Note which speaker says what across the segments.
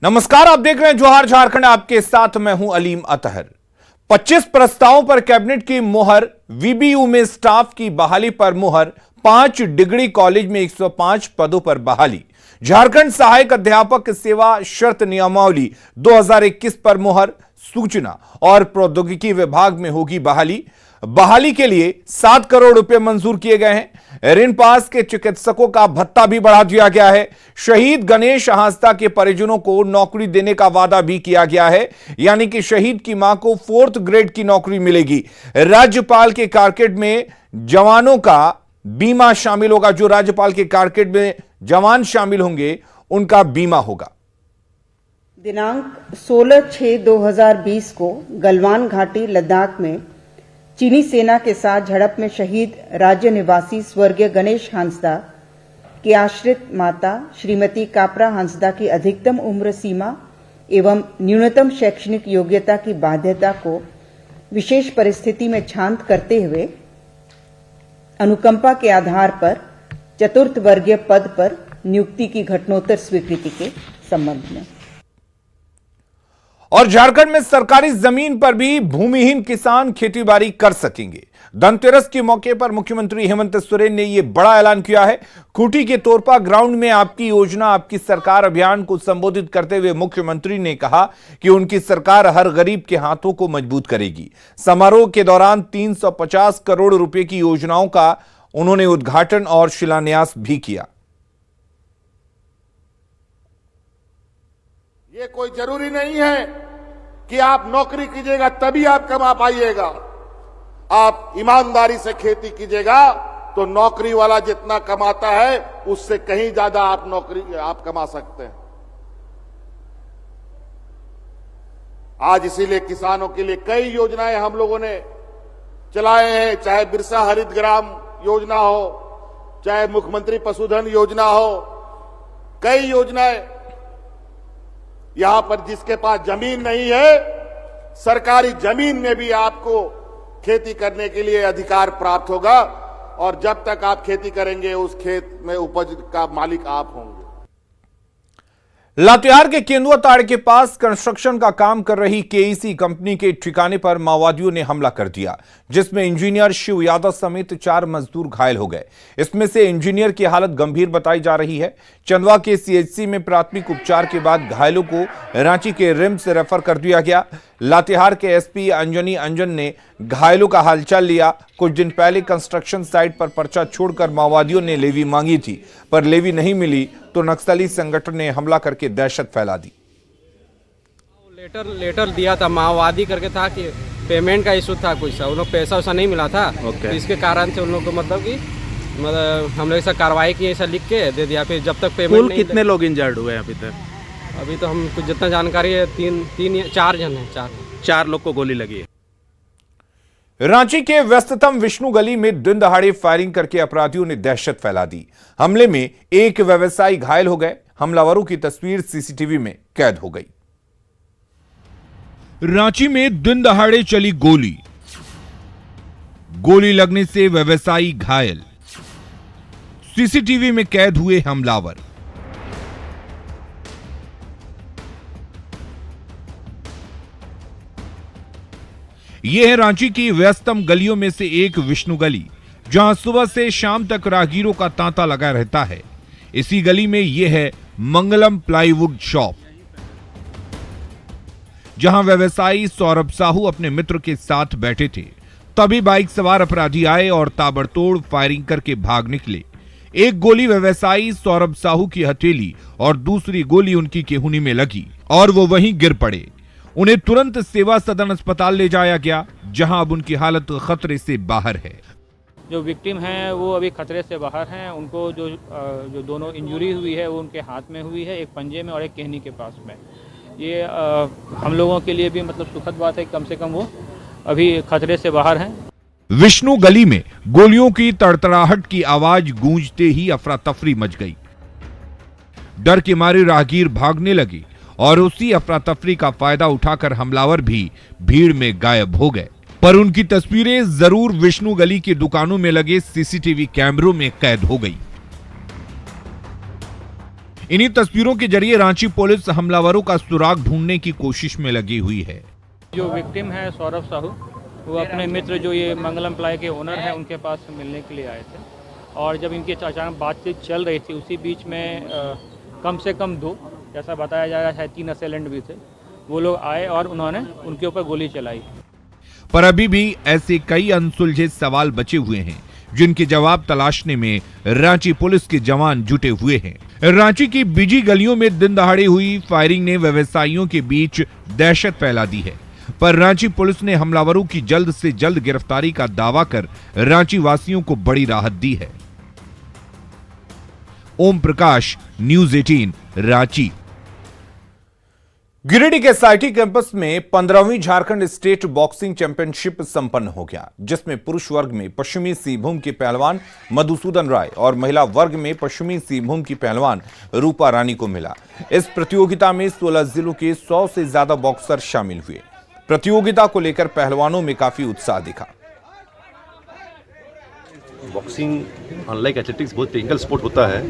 Speaker 1: नमस्कार, आप देख रहे हैं जोहार झारखंड। आपके साथ मैं हूं अलीम अतहर। 25 प्रस्तावों पर कैबिनेट की मुहर, वीबीयू में स्टाफ की बहाली पर मुहर, 5 डिग्री कॉलेज में 105 पदों पर बहाली, झारखंड सहायक अध्यापक सेवा शर्त नियमावली 2021 पर मुहर, सूचना और प्रौद्योगिकी विभाग में होगी बहाली के लिए 7 करोड़ रुपए मंजूर किए गए हैं। ऋण पास के चिकित्सकों का भत्ता भी बढ़ा दिया गया है। शहीद गणेश हांसदा के परिजनों को नौकरी देने का वादा भी किया गया है, यानी कि शहीद की मां को 4th ग्रेड की नौकरी मिलेगी। राज्यपाल के कारकेड में जवानों का बीमा शामिल होगा। जो राज्यपाल के कारकेड में जवान शामिल होंगे उनका बीमा होगा।
Speaker 2: दिनांक 16/6/2020 को गलवान घाटी लद्दाख में चीनी सेना के साथ झड़प में शहीद राज्य निवासी स्वर्गीय गणेश हांसदा की आश्रित माता श्रीमती कापरा हांसदा की अधिकतम उम्र सीमा एवं न्यूनतम शैक्षणिक योग्यता की बाध्यता को विशेष परिस्थिति में शांत करते हुए अनुकंपा के आधार पर 4th वर्गीय पद पर नियुक्ति की घटनोत्तर स्वीकृति के संबंध में।
Speaker 1: और झारखंड में सरकारी जमीन पर भी भूमिहीन किसान खेतीबाड़ी कर सकेंगे। धनतेरस के मौके पर मुख्यमंत्री हेमंत सोरेन ने यह बड़ा ऐलान किया है। खूंटी के तोरपा ग्राउंड में आपकी योजना आपकी सरकार अभियान को संबोधित करते हुए मुख्यमंत्री ने कहा कि उनकी सरकार हर गरीब के हाथों को मजबूत करेगी। समारोह के दौरान 350 करोड़ रुपए की योजनाओं का उन्होंने उद्घाटन और शिलान्यास भी किया।
Speaker 3: ये कोई जरूरी नहीं है कि आप नौकरी कीजिएगा तभी आप कमा पाइएगा। आप ईमानदारी से खेती कीजिएगा तो नौकरी वाला जितना कमाता है उससे कहीं ज्यादा आप कमा सकते हैं। आज इसीलिए किसानों के लिए कई योजनाएं हम लोगों ने चलाए हैं, चाहे बिरसा हरित ग्राम योजना हो, चाहे मुख्यमंत्री पशुधन योजना हो, कई योजनाएं। यहां पर जिसके पास जमीन नहीं है, सरकारी जमीन में भी आपको खेती करने के लिए अधिकार प्राप्त होगा और जब तक आप खेती करेंगे उस खेत में उपज का मालिक आप होंगे।
Speaker 1: लातेहार के केंदुआ ताड़ के पास कंस्ट्रक्शन का काम कर रही केईसी कंपनी के ठिकाने पर माओवादियों ने हमला कर दिया, जिसमें इंजीनियर शिव यादव समेत 4 मजदूर घायल हो गए। इसमें से इंजीनियर की हालत गंभीर बताई जा रही है। चंदवा के सीएचसी में प्राथमिक उपचार के बाद घायलों को रांची के रिम्स रेफर कर दिया गया। लातेहार के एसपी अंजनी अंजन ने घायलों का हालचाल लिया। कुछ दिन पहले कंस्ट्रक्शन साइट पर पर्चा छोड़कर माओवादियों ने लेवी मांगी थी, पर लेवी नहीं मिली तो नक्सली संगठन ने हमला करके दहशत फैला दी।
Speaker 4: लेटर दिया था, माओवादी करके था कि पेमेंट का इशू था, कुछ उन लोग पैसा वैसा नहीं मिला था। तो इसके कारण से उन लोग को मतलब हम लोग ऐसा कार्रवाई की, ऐसा लिख के दे दिया। फिर जब तक पेमेंट नहीं।
Speaker 5: कितने लोग इंजर्ड हुए अभी तक?
Speaker 4: अभी तो हम कुछ जितना जानकारी है 4 जन है।
Speaker 5: 4 लोग को गोली लगी है।
Speaker 1: रांची के व्यस्ततम विष्णु गली में दिन दहाड़े फायरिंग करके अपराधियों ने दहशत फैला दी। हमले में एक व्यवसायी घायल हो गए। हमलावरों की तस्वीर सीसीटीवी में कैद हो गई। रांची में दिन दहाड़े चली गोली लगने से व्यवसायी घायल, सीसीटीवी में कैद हुए हमलावर। यह है रांची की व्यस्तम गलियों में से एक विष्णु गली, जहां सुबह से शाम तक राहगीरों का तांता लगा रहता है। इसी गली में यह है मंगलम प्लाईवुड शॉप, जहां व्यवसायी सौरभ साहू अपने मित्र के साथ बैठे थे। तभी बाइक सवार अपराधी आए और ताबड़तोड़ फायरिंग करके भाग निकले। एक गोली व्यवसायी सौरभ साहू की हथेली और दूसरी गोली उनकी केहूनी में लगी और वो वहीं गिर पड़े। उन्हें तुरंत सेवा सदन अस्पताल ले जाया गया, जहां अब उनकी हालत खतरे से बाहर है।
Speaker 6: जो विक्टिम हैं वो अभी खतरे से बाहर हैं। उनको जो दोनों इंजरी हुई है वो उनके हाथ में हुई है, एक पंजे में और एक कहनी के पास में। ये हम लोगों के लिए भी मतलब सुखद बात है, कम से कम वो अभी खतरे से बाहर हैं।
Speaker 1: विष्णु गली में गोलियों की तड़तड़ाहट की आवाज गूंजते ही अफरा तफरी मच गई। डर के मारे राहगीर भागने लगे और उसी अफरा तफरी का फायदा उठाकर हमलावर भी भीड़ में गायब हो गए। पर उनकी तस्वीरें जरूर विष्णु गली की दुकानों में लगे सीसीटीवी कैमरों में कैद हो गई। इन्हीं तस्वीरों के जरिए रांची पुलिस हमलावरों का सुराग ढूंढने की कोशिश में लगी हुई है।
Speaker 6: जो विक्टिम है सौरभ साहू, वो अपने मित्र जो ये मंगलम प्लाई के ओनर हैं उनके पास मिलने के लिए आए थे, और जब इनकी अचानक बातचीत चल रही थी उसी बीच में कम से कम 2, जैसा बताया जा रहा है 3 असेलेंट भी थे, वो लोग आए और उन्होंने उनके ऊपर गोली चलाई।
Speaker 1: पर अभी भी ऐसे कई अनसुलझे सवाल बचे हुए हैं जिनके जवाब तलाशने में रांची पुलिस के जवान जुटे हुए हैं। रांची की बिजी गलियों में दिन दहाड़े हुई फायरिंग ने व्यवसायियों के बीच दहशत फैला दी है, पर रांची पुलिस ने हमलावरों की जल्द से जल्द गिरफ्तारी का दावा कर रांची वासियों को बड़ी राहत दी है। ओम प्रकाश, न्यूज़ 18, रांची। गिरिडीह के एसआईटी कैंपस में 15वीं झारखंड स्टेट बॉक्सिंग चैंपियनशिप संपन्न हो गया, जिसमें पुरुष वर्ग में पश्चिमी सिंहभूम के पहलवान मधुसूदन राय और महिला वर्ग में पश्चिमी सिंहभूम की पहलवान रूपा रानी को मिला। इस प्रतियोगिता में 16 जिलों के 100 से ज्यादा बॉक्सर शामिल हुए। प्रतियोगिता को लेकर पहलवानों में काफी उत्साह दिखा।
Speaker 7: बॉक्सिंग अनलाइक एथलेटिक्स बहुत टेक्निकल स्पोर्ट होता है।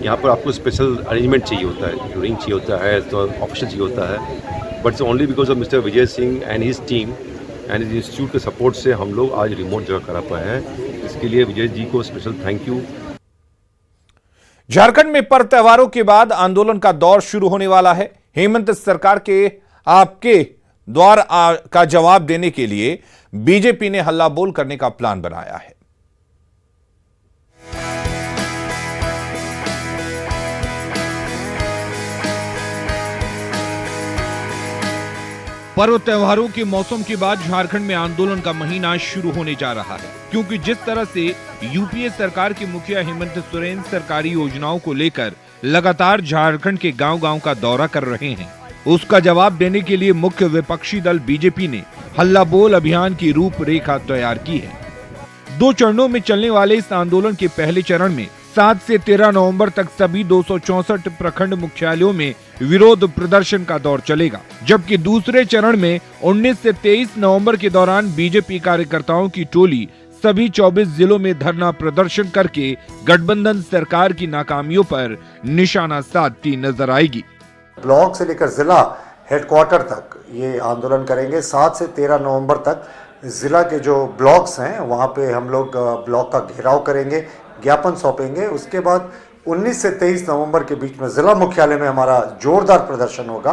Speaker 7: यहाँ पर आपको स्पेशल अरेंजमेंट चाहिए होता है, रिंग चाहिए होता है, तो ऑफिशियल चाहिए होता है, but only because of mister Vijay Singh and his team and his institute के सपोर्ट से हम लोग आज रिमोट जगह करा पाए हैं। इसके लिए विजय जी को स्पेशल थैंक यू।
Speaker 1: झारखंड में पर्व त्योहारों के बाद आंदोलन का दौर शुरू होने वाला है। हेमंत सरकार के आपके द्वार का जवाब देने के लिए बीजेपी ने हल्ला बोल करने का प्लान बनाया है। पर्व त्योहारों के मौसम के बाद झारखंड में आंदोलन का महीना शुरू होने जा रहा है, क्योंकि जिस तरह से यूपीए सरकार के मुखिया हेमंत सोरेन सरकारी योजनाओं को लेकर लगातार झारखंड के गांव-गांव का दौरा कर रहे हैं, उसका जवाब देने के लिए मुख्य विपक्षी दल बीजेपी ने हल्ला बोल अभियान की रूपरेखा तैयार की है। 2 चरणों में चलने वाले इस आंदोलन के पहले चरण में 7 से 13 नवंबर तक सभी 264 प्रखंड मुख्यालयों में विरोध प्रदर्शन का दौर चलेगा, जबकि दूसरे चरण में 19 से 23 नवंबर के दौरान बीजेपी कार्यकर्ताओं की टोली सभी 24 जिलों में धरना प्रदर्शन करके गठबंधन सरकार की नाकामियों पर निशाना साधती नजर आएगी।
Speaker 8: ब्लॉक से लेकर जिला हेडक्वार्टर तक ये आंदोलन करेंगे। 7 से 13 नवंबर तक जिला के जो ब्लॉक्स हैं वहाँ पे हम लोग ब्लॉक का घेराव करेंगे, ज्ञापन सौंपेंगे। उसके बाद 19 से 23 नवंबर के बीच में जिला मुख्यालय में हमारा जोरदार प्रदर्शन होगा।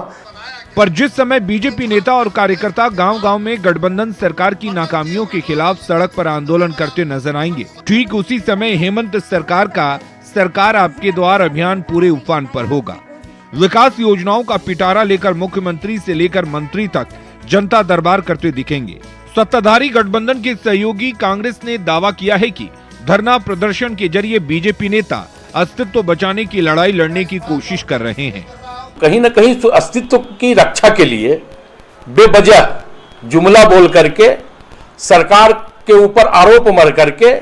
Speaker 1: पर जिस समय बीजेपी नेता और कार्यकर्ता गांव-गांव में गठबंधन सरकार की नाकामियों के खिलाफ सड़क पर आंदोलन करते नजर आएंगे, ठीक उसी समय हेमंत सरकार का सरकार आपके द्वार अभियान पूरे उफान पर होगा। विकास योजनाओं का पिटारा लेकर मुख्यमंत्री से लेकर मंत्री तक जनता दरबार करते दिखेंगे। सत्ताधारी गठबंधन के सहयोगी कांग्रेस ने दावा किया है कि धरना प्रदर्शन के जरिए बीजेपी नेता अस्तित्व बचाने की लड़ाई लड़ने की कोशिश कर रहे हैं।
Speaker 9: कहीं न कहीं अस्तित्व की रक्षा के लिए बेवजह जुमला बोल करके सरकार के ऊपर आरोप मर करके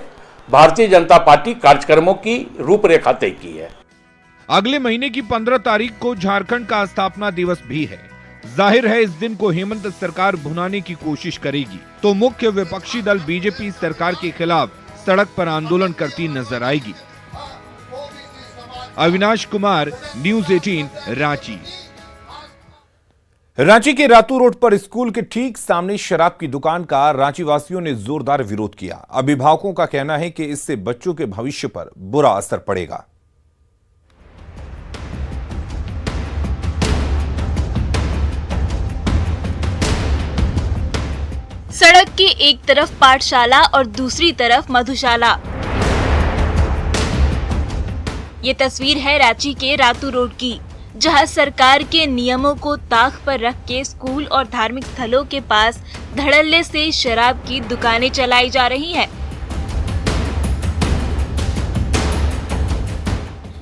Speaker 9: भारतीय जनता पार्टी कार्यक्रमों की रूपरेखा तय की है।
Speaker 1: अगले महीने की 15 तारीख को झारखंड का स्थापना दिवस भी है। जाहिर है इस दिन को हेमंत सरकार भुनाने की कोशिश करेगी, तो मुख्य विपक्षी दल बीजेपी सरकार के खिलाफ सड़क पर आंदोलन करती नजर आएगी। अविनाश कुमार, न्यूज़ 18, रांची। रांची के रातू रोड पर स्कूल के ठीक सामने शराब की दुकान का रांची वासियों ने जोरदार विरोध किया। अभिभावकों का कहना है कि इससे बच्चों के भविष्य पर बुरा असर पड़ेगा।
Speaker 10: सड़क के एक तरफ पाठशाला और दूसरी तरफ मधुशाला। ये तस्वीर है रांची के रातू रोड की, जहां सरकार के नियमों को ताक पर रख के स्कूल और धार्मिक स्थलों के पास धड़ल्ले से शराब की दुकानें चलाई जा रही हैं।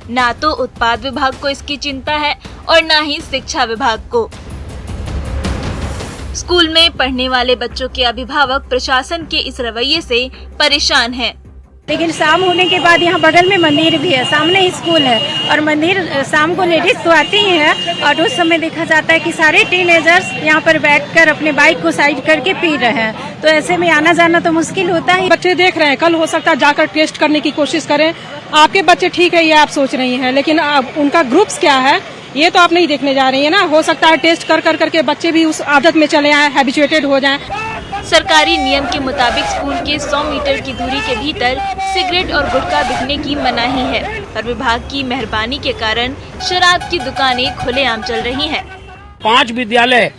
Speaker 10: ना तो उत्पाद विभाग को इसकी चिंता है और ना ही शिक्षा विभाग को। स्कूल में पढ़ने वाले बच्चों के अभिभावक प्रशासन के इस रवैये से परेशान हैं।
Speaker 11: लेकिन शाम होने के बाद यहाँ बगल में मंदिर भी है, सामने ही स्कूल है और मंदिर शाम को लेडीज तो आती ही है और उस समय देखा जाता है कि सारे टीनेजर्स यहाँ पर बैठकर अपने बाइक को साइड करके पी रहे हैं, तो ऐसे में आना जाना तो मुश्किल होता है।
Speaker 12: बच्चे देख रहे हैं, कल हो सकता है जाकर टेस्ट करने की कोशिश करें
Speaker 11: आपके बच्चे ठीक है ये आप सोच रही हैं, लेकिन उनका ग्रुप्स क्या है ये तो आप नहीं देखने जा रही है ना। हो सकता है टेस्ट कर कर करके बच्चे भी उस आदत में चले आए, हैबिचुएटेड हो जाएं।
Speaker 10: सरकारी नियम के मुताबिक स्कूल के 100 मीटर की दूरी के भीतर सिगरेट और गुटखा बिकने की मनाही है, पर विभाग की मेहरबानी के कारण शराब की दुकानें खुलेआम चल रही हैं।
Speaker 12: 5 विद्यालय,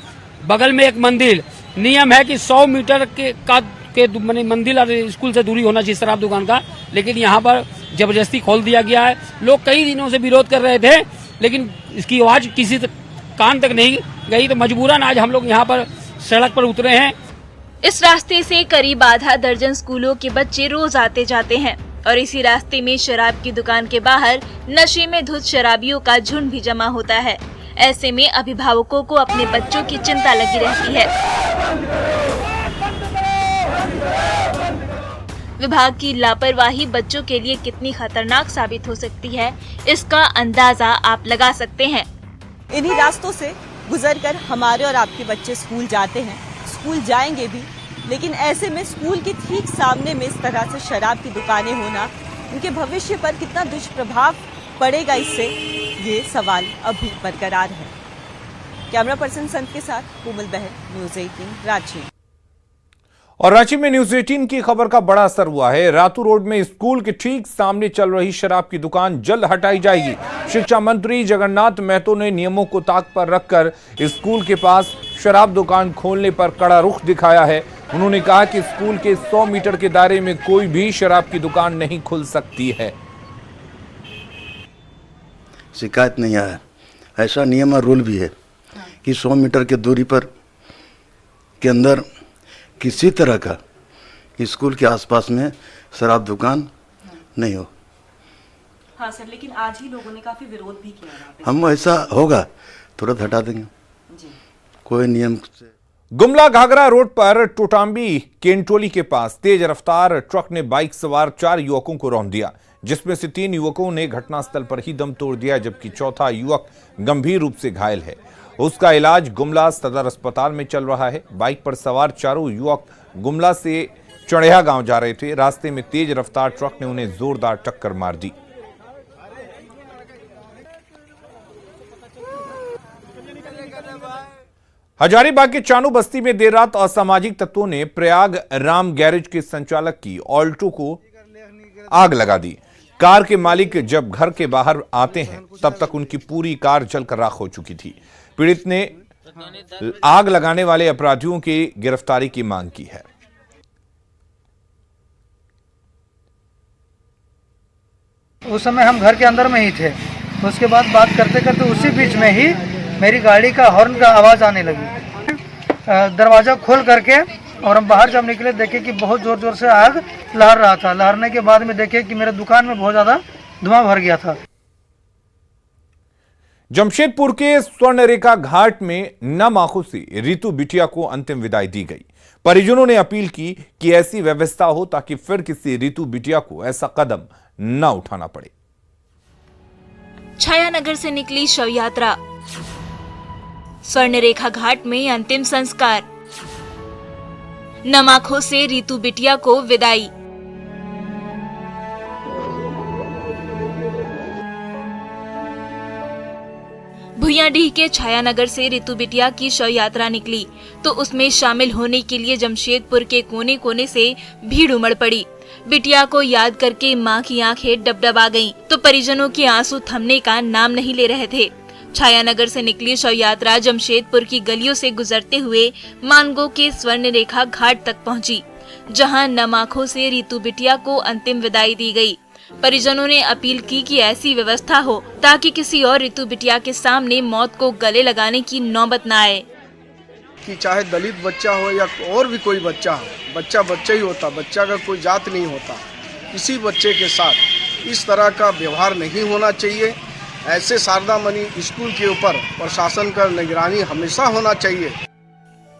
Speaker 12: बगल में एक मंदिर, नियम है कि 100 मीटर के मंदिर और स्कूल से दूरी होना चाहिए शराब दुकान का, लेकिन यहाँ पर जबरदस्ती खोल दिया गया है। लोग कई दिनों से विरोध कर रहे थे, लेकिन इसकी आवाज किसी कान तक नहीं गई, तो मजबूरन आज हम लोग यहाँ पर सड़क पर उतरे हैं।
Speaker 10: इस रास्ते से करीब आधा दर्जन स्कूलों के बच्चे रोज आते जाते हैं और इसी रास्ते में शराब की दुकान के बाहर नशे में धुत शराबियों का झुंड भी जमा होता है। ऐसे में अभिभावकों को अपने बच्चों की चिंता लगी रहती है। विभाग की लापरवाही बच्चों के लिए कितनी खतरनाक साबित हो सकती है, इसका अंदाजा आप लगा सकते हैं।
Speaker 13: इन्हीं रास्तों से गुजरकर हमारे और आपके बच्चे स्कूल जाते हैं, स्कूल जाएंगे भी, लेकिन ऐसे में स्कूल के ठीक सामने में इस तरह से शराब की दुकानें होना, उनके भविष्य पर कितना दुष्प्रभाव पड़ेगा, इससे ये सवाल अभी बरकरार है। कैमरा पर्सन संत के साथ कोमल बहल, न्यूज़ 18 रांची।
Speaker 1: और रांची में न्यूज़ 18 की खबर का बड़ा असर हुआ है। रातू रोड में स्कूल के ठीक सामने चल रही शराब की दुकान जल्द हटाई जाएगी। शिक्षा मंत्री जगन्नाथ महतो ने नियमों को ताक पर रखकर स्कूल के पास शराब दुकान खोलने पर कड़ा रुख दिखाया है। उन्होंने कहा कि स्कूल के 100 मीटर के दायरे में कोई भी शराब की दुकान नहीं खुल सकती है।
Speaker 14: शिकायत नहीं आया, ऐसा नियम और रूल भी है कि 100 मीटर की दूरी पर के अंदर किसी तरह का स्कूल के आसपास में शराब दुकान नहीं हो।
Speaker 13: हाँ सर, लेकिन आज ही लोगों ने काफी विरोध भी किया।
Speaker 14: हम ऐसा होगा तुरंत हटा देंगे जी। कोई नियम से।
Speaker 1: गुमला घाघरा रोड पर टोटाम्बी केंटोली के पास तेज रफ्तार ट्रक ने बाइक सवार 4 युवकों को रौंद दिया, जिसमें से 3 युवकों ने घटनास्थल पर ही दम तोड़ दिया, जबकि चौथा युवक गंभीर रूप से घायल है। उसका इलाज गुमला सदर अस्पताल में चल रहा है। बाइक पर सवार चारों युवक गुमला से चढ़िया गांव जा रहे थे। रास्ते में तेज रफ्तार ट्रक ने उन्हें जोरदार टक्कर मार दी। हजारीबाग के चानू बस्ती में देर रात असामाजिक तत्वों ने प्रयाग राम गैरेज के संचालक की ऑल्टो को आग लगा दी। कार के मालिक जब घर के बाहर आते हैं तब तक उनकी पूरी कार जलकर राख हो चुकी थी। पीड़ित ने आग लगाने वाले अपराधियों की गिरफ्तारी की मांग की है।
Speaker 15: उस समय हम घर के अंदर में ही थे, तो उसके बाद बात करते करते उसी बीच में ही मेरी गाड़ी का हॉर्न का आवाज़ आने लगी। दरवाज़ा खोल करके और हम बाहर जब निकले देखे कि बहुत ज़ोर ज़ोर से आग लहर रहा था। लहरने के बाद में देखे कि मेरे दुकान में बहुत ज़्यादा धुआं भर गया था।
Speaker 1: जमशेदपुर के स्वर्णरेखा घाट में नम आंखों से रितु बिटिया को अंतिम विदाई दी गई। परिजनों ने अपील की कि ऐसी व्यवस्था हो ताकि फिर किसी रितु बिटिया को ऐसा कदम न उठाना पड़े।
Speaker 10: छायानगर से निकली शव यात्रा, स्वर्णरेखा घाट में अंतिम संस्कार, नम आंखों से रितु बिटिया को विदाई। भुइयांडीह के छायानगर से रितु बिटिया की शव यात्रा निकली तो उसमें शामिल होने के लिए जमशेदपुर के कोने कोने से भीड़ उमड़ पड़ी। बिटिया को याद करके मां की आंखें डबडबा गईं, तो परिजनों के आंसू थमने का नाम नहीं ले रहे थे। छायानगर से निकली शव यात्रा जमशेदपुर की गलियों से गुजरते हुए मानगो के स्वर्णरेखा घाट तक पहुंची, जहां नम आंखों से रितु बिटिया को अंतिम विदाई दी गई। परिजनों ने अपील की कि ऐसी व्यवस्था हो ताकि किसी और रितु बिटिया के सामने मौत को गले लगाने की नौबत न आए।
Speaker 16: कि चाहे दलित बच्चा हो या और भी कोई बच्चा हो, बच्चा बच्चा ही होता, बच्चा का कोई जात नहीं होता। किसी बच्चे के साथ इस तरह का व्यवहार नहीं होना चाहिए। ऐसे शारदा मणि स्कूल के ऊपर प्रशासन का निगरानी हमेशा होना चाहिए।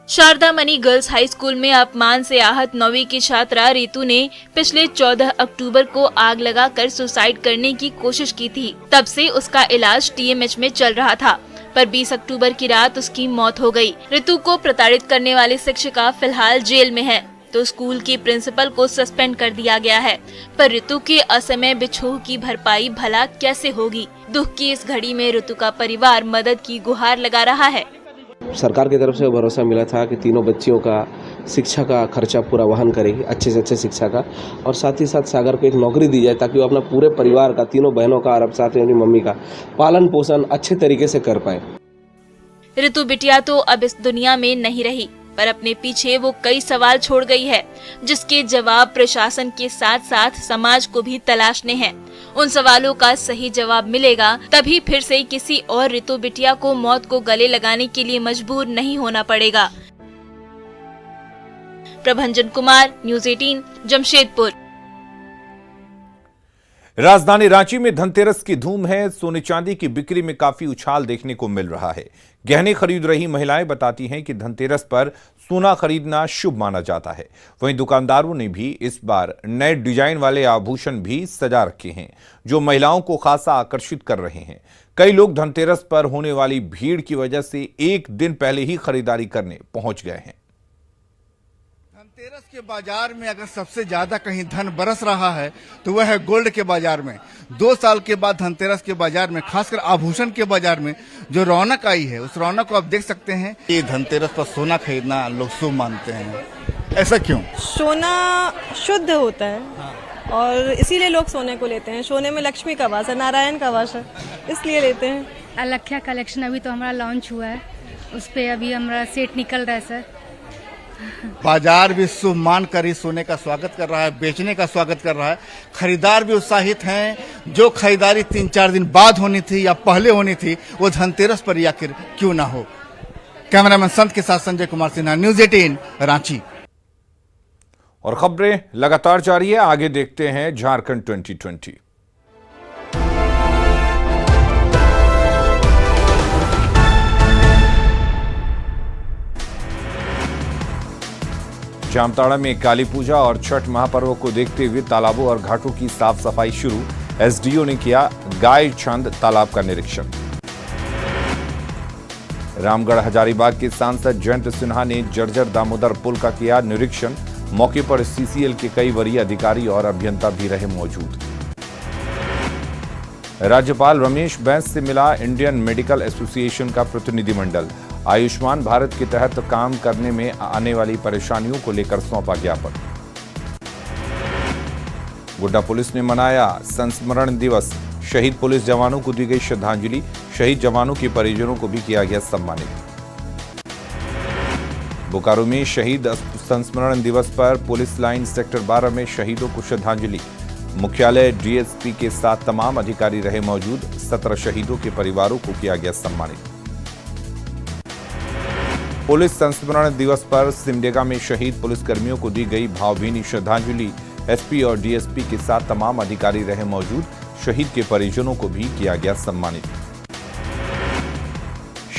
Speaker 10: शारदा मणि गर्ल्स हाई स्कूल में अपमान से आहत 9वीं की छात्रा रितु ने पिछले 14 अक्टूबर को आग लगाकर सुसाइड करने की कोशिश की थी। तब से उसका इलाज TMH में चल रहा था, पर 20 अक्टूबर की रात उसकी मौत हो गई। रितु को प्रताड़ित करने वाली शिक्षिका फिलहाल जेल में है, तो स्कूल के प्रिंसिपल को सस्पेंड कर दिया गया है। पर ऋतु के असमय बिछोह की भरपाई भला कैसे होगी? दुख की इस घड़ी में ऋतु का परिवार मदद की गुहार लगा रहा है।
Speaker 4: सरकार की तरफ से भरोसा मिला था कि तीनों बच्चियों का शिक्षा का खर्चा पूरा वहन करेगी, अच्छे से अच्छे शिक्षा का, और साथ ही साथ सागर को एक नौकरी दी जाए ताकि वो अपना पूरे परिवार का, तीनों बहनों का और साथ में अपनी मम्मी का पालन पोषण अच्छे तरीके से कर पाए।
Speaker 10: ऋतु बिटिया तो अब इस दुनिया में नहीं रही, पर अपने पीछे वो कई सवाल छोड़ गई है, जिसके जवाब प्रशासन के साथ साथ समाज को भी तलाशने हैं। उन सवालों का सही जवाब मिलेगा तभी फिर से किसी और ऋतु बिटिया को मौत को गले लगाने के लिए मजबूर नहीं होना पड़ेगा। प्रभंजन कुमार, न्यूज़ 18, जमशेदपुर।
Speaker 1: राजधानी रांची में धनतेरस की धूम है। सोने चांदी की बिक्री में काफी उछाल देखने को मिल रहा है। गहने खरीद रही महिलाएं बताती हैं कि धनतेरस पर सोना खरीदना शुभ माना जाता है। वहीं दुकानदारों ने भी इस बार नए डिजाइन वाले आभूषण भी सजा रखे हैं, जो महिलाओं को खासा आकर्षित कर रहे हैं। कई लोग धनतेरस पर होने वाली भीड़ की वजह से एक दिन पहले ही खरीदारी करने पहुंच गए हैं।
Speaker 17: धनतेरस के बाजार में अगर सबसे ज्यादा कहीं धन बरस रहा है तो वह है गोल्ड के बाजार में। 2 साल के बाद धनतेरस के बाजार में, खासकर आभूषण के बाजार में जो रौनक आई है, उस रौनक को आप देख सकते हैं। ये धनतेरस पर सोना खरीदना लोग शुभ मानते हैं। ऐसा क्यों?
Speaker 13: सोना शुद्ध होता है और इसीलिए लोग सोने को लेते हैं। सोने में लक्ष्मी का वास है, नारायण का वास है, इसलिए लेते हैं।
Speaker 11: अलख्या कलेक्शन अभी तो हमारा लॉन्च हुआ है, उस पे अभी हमारा सेट निकल रहा है सर।
Speaker 17: बाजार भी शुभ मानकर इस सोने का स्वागत कर रहा है, बेचने का स्वागत कर रहा है। खरीदार भी उत्साहित हैं। जो खरीदारी 3-4 दिन बाद होनी थी या पहले होनी थी, वो धनतेरस पर आखिर क्यों ना हो। कैमरामैन संत के साथ संजय कुमार सिन्हा, न्यूज़ 18, रांची।
Speaker 1: और खबरें लगातार जारी है, आगे देखते हैं झारखंड 2020। जामताड़ा में काली पूजा और छठ महापर्व को देखते हुए तालाबों और घाटों की साफ सफाई शुरू। एसडीओ ने किया गाय छंद तालाब का निरीक्षण। रामगढ़ हजारीबाग के सांसद जयंत सिन्हा ने जर्जर दामोदर पुल का किया निरीक्षण। मौके पर सीसीएल के कई वरीय अधिकारी और अभियंता भी रहे मौजूद। राज्यपाल रमेश बैस से मिला इंडियन मेडिकल एसोसिएशन का प्रतिनिधिमंडल। आयुष्मान भारत के तहत काम करने में आने वाली परेशानियों को लेकर सौंपा ज्ञापन। गोड्डा पुलिस ने मनाया संस्मरण दिवस। शहीद पुलिस जवानों को दी गई श्रद्धांजलि। शहीद जवानों के परिजनों को भी किया गया सम्मानित। बोकारो में शहीद संस्मरण दिवस पर पुलिस लाइन सेक्टर 12 में शहीदों को श्रद्धांजलि। मुख्यालय डीएसपी के साथ तमाम अधिकारी रहे मौजूद। 17 शहीदों के परिवारों को किया गया सम्मानित। पुलिस संस्मरण दिवस पर सिमडेगा में शहीद पुलिसकर्मियों को दी गई भावभीनी श्रद्धांजलि। एसपी और डीएसपी के साथ तमाम अधिकारी रहे मौजूद। शहीद के परिजनों को भी किया गया सम्मानित।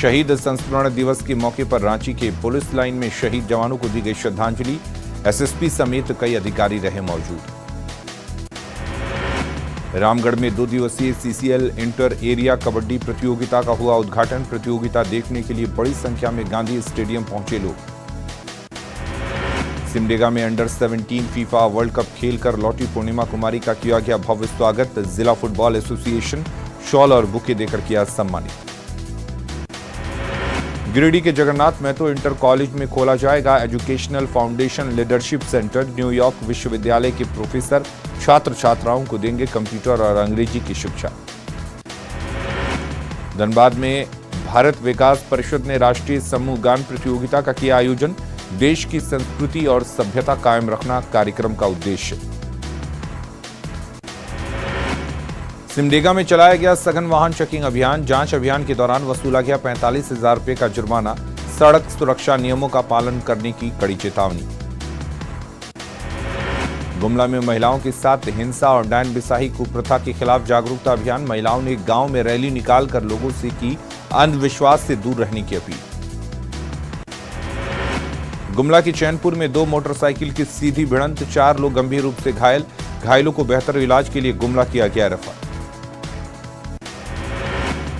Speaker 1: शहीद संस्मरण दिवस के मौके पर रांची के पुलिस लाइन में शहीद जवानों को दी गई श्रद्धांजलि। एसएसपी समेत कई अधिकारी रहे मौजूद। रामगढ़ में 2 दिवसीय सीसीएल इंटर एरिया कबड्डी प्रतियोगिता का हुआ उद्घाटन। प्रतियोगिता देखने के लिए बड़ी संख्या में गांधी स्टेडियम पहुंचे लोग। सिमडेगा में अंडर 17 फीफा वर्ल्ड कप खेलकर लौटी पूर्णिमा कुमारी का किया गया भव्य स्वागत। जिला फुटबॉल एसोसिएशन शॉल और बुके देकर किया सम्मानित। गिरिडीह के जगन्नाथ महतो इंटर कॉलेज में खोला जाएगा educational foundation leadership centre. New York विश्वविद्यालय के प्रोफेसर छात्र छात्राओं को देंगे कंप्यूटर और अंग्रेजी की शिक्षा। धनबाद में भारत विकास परिषद ने राष्ट्रीय समूह गान प्रतियोगिता का किया आयोजन। देश की संस्कृति और सभ्यता कायम रखना कार्यक्रम का उद्देश्य। सिमडेगा में चलाया गया सघन वाहन चेकिंग अभियान। जांच अभियान के दौरान वसूला गया 45,000 रुपये का जुर्माना। सड़क सुरक्षा नियमों का पालन करने की कड़ी चेतावनी। गुमला में महिलाओं के साथ हिंसा और डैन बिसाही कुप्रथा के खिलाफ जागरूकता अभियान। महिलाओं ने गांव में रैली निकालकर लोगों से की अंधविश्वास से दूर रहने की अपील। गुमला के चैनपुर में 2 मोटरसाइकिल की सीधी भिड़ंत, 4 लोग गंभीर रूप से घायल। घायलों को बेहतर इलाज के लिए गुमला किया गया रेफर।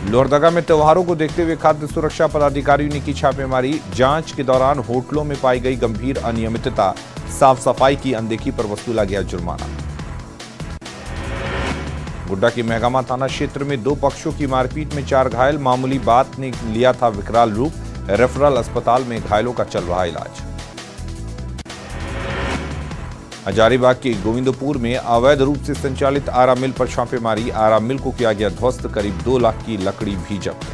Speaker 1: लोहरदगा में त्योहारों को देखते हुए खाद्य सुरक्षा पदाधिकारियों ने की छापेमारी। जांच के दौरान होटलों में पाई गई गंभीर अनियमितता। साफ सफाई की अनदेखी पर वसूला गया जुर्माना। गोड्डा के मेहगामा थाना क्षेत्र में दो पक्षों की मारपीट में 4 घायल, मामूली बात ने लिया था विकराल रूप। रेफरल अस्पताल में घायलों का चल रहा इलाज। हजारीबाग के गोविंदपुर में अवैध रूप से संचालित आरा मिल पर छापेमारी। आरा मिल को किया गया ध्वस्त, करीब 2 लाख की लकड़ी भी जब्त।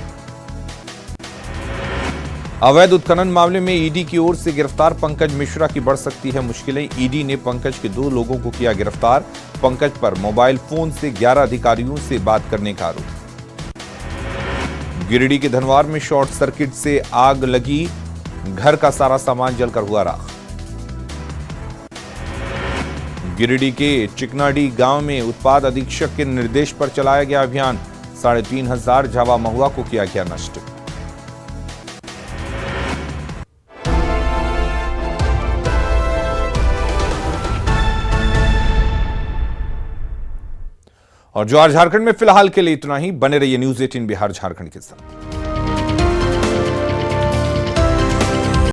Speaker 1: अवैध उत्खनन मामले में ईडी की ओर से गिरफ्तार पंकज मिश्रा की बढ़ सकती है मुश्किलें। ईडी ने पंकज के 2 लोगों को किया गिरफ्तार। पंकज पर मोबाइल फोन से 11 अधिकारियों से बात करने का आरोप। गिरिडीह के धनवार में शॉर्ट सर्किट से आग लगी, घर का सारा सामान जलकर हुआ राख। गिरिडीह के चिकनाडी गांव में उत्पाद अधीक्षक के निर्देश पर चलाया गया अभियान। 3,500 झावा महुआ को किया गया नष्ट। और जो आज झारखंड में फिलहाल के लिए इतना ही। बने रहिए न्यूज़ 18 बिहार झारखंड के साथ।